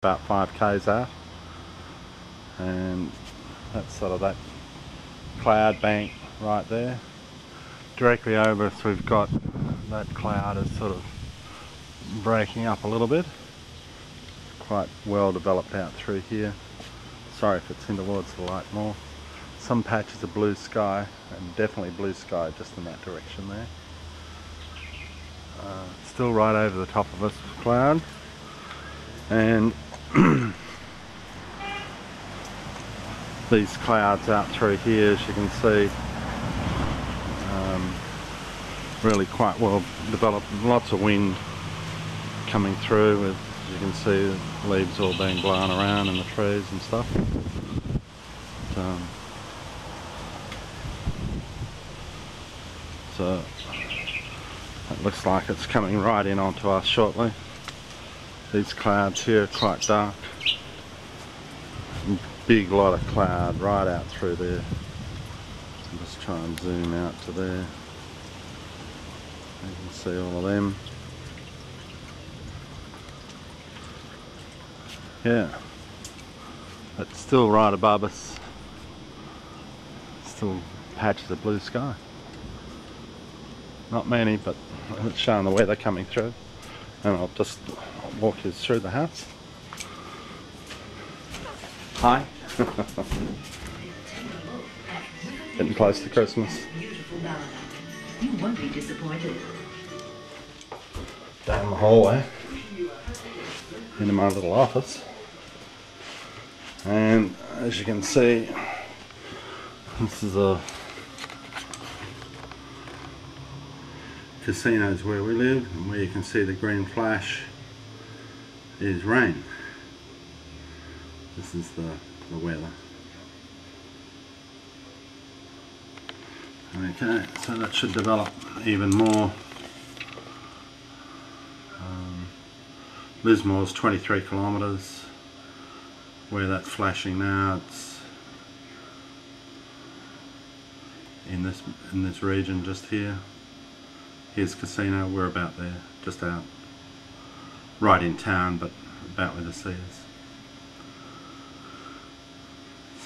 about 5 k's out, and that's sort of that cloud bank right there. Directly over us we've got that cloud is sort of breaking up a little bit. Quite well developed out through here. Sorry if it's in towards the light more. Some patches of blue sky, and definitely blue sky just in that direction there. Still right over the top of us, cloud. And these clouds out through here, as you can see, really quite well developed. Lots of wind coming through, with, as you can see, the leaves all being blown around in the trees and stuff. So it looks like it's coming right in onto us shortly. These clouds here are quite dark. Big lot of cloud right out through there. I'll just try and zoom out to there. You can see all of them. Yeah, it's still right above us. Still patches of blue sky. Not many, but it's showing the weather coming through. And I'll just walk you through the house. Hi. Getting close to Christmas. You won't be disappointed. Down the hallway into my little office, and as you can see, this is a casinos where we live, and where you can see the green flash is rain. This is the weather. Okay, so that should develop even more. Lismore's 23 kilometres. Where that's flashing now, it's in this region just here. Here's Casino, we're about there, just out, right in town, but about where the sea is.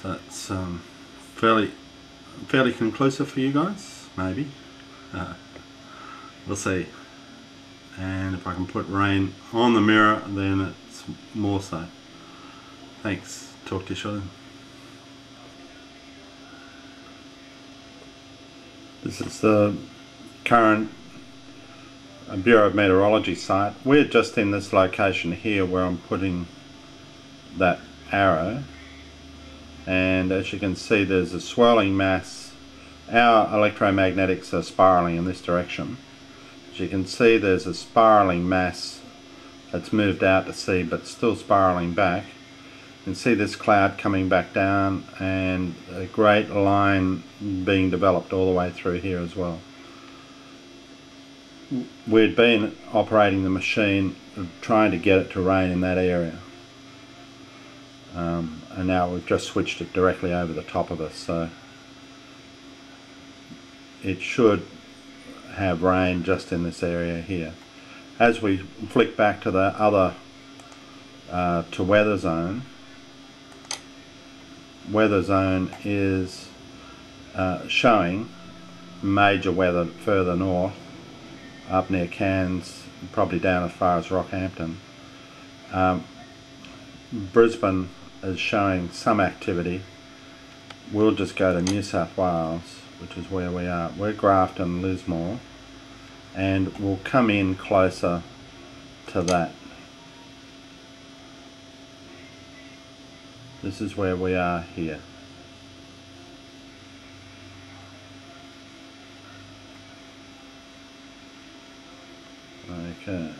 So it's fairly conclusive for you guys, maybe. We'll see. And if I can put rain on the mirror, then it's more so. Thanks. Talk to you shortly. This is the current Bureau of Meteorology site. We're just in this location here where I'm putting that arrow, and as you can see there's a swirling mass. Our electromagnetics are spiraling in this direction. As you can see, there's a spiraling mass that's moved out to sea but still spiraling back. You can see this cloud coming back down, and a great line being developed all the way through here as well. We'd been operating the machine trying to get it to rain in that area, and now we've just switched it directly over the top of us, so it should have rain just in this area here. As we flick back to the other to weather zone is showing major weather further north, up near Cairns, probably down as far as Rockhampton. Brisbane is showing some activity. We'll just go to New South Wales, which is where we are. We're Grafton, Lismore, and we'll come in closer to that. This is where we are here. Okay.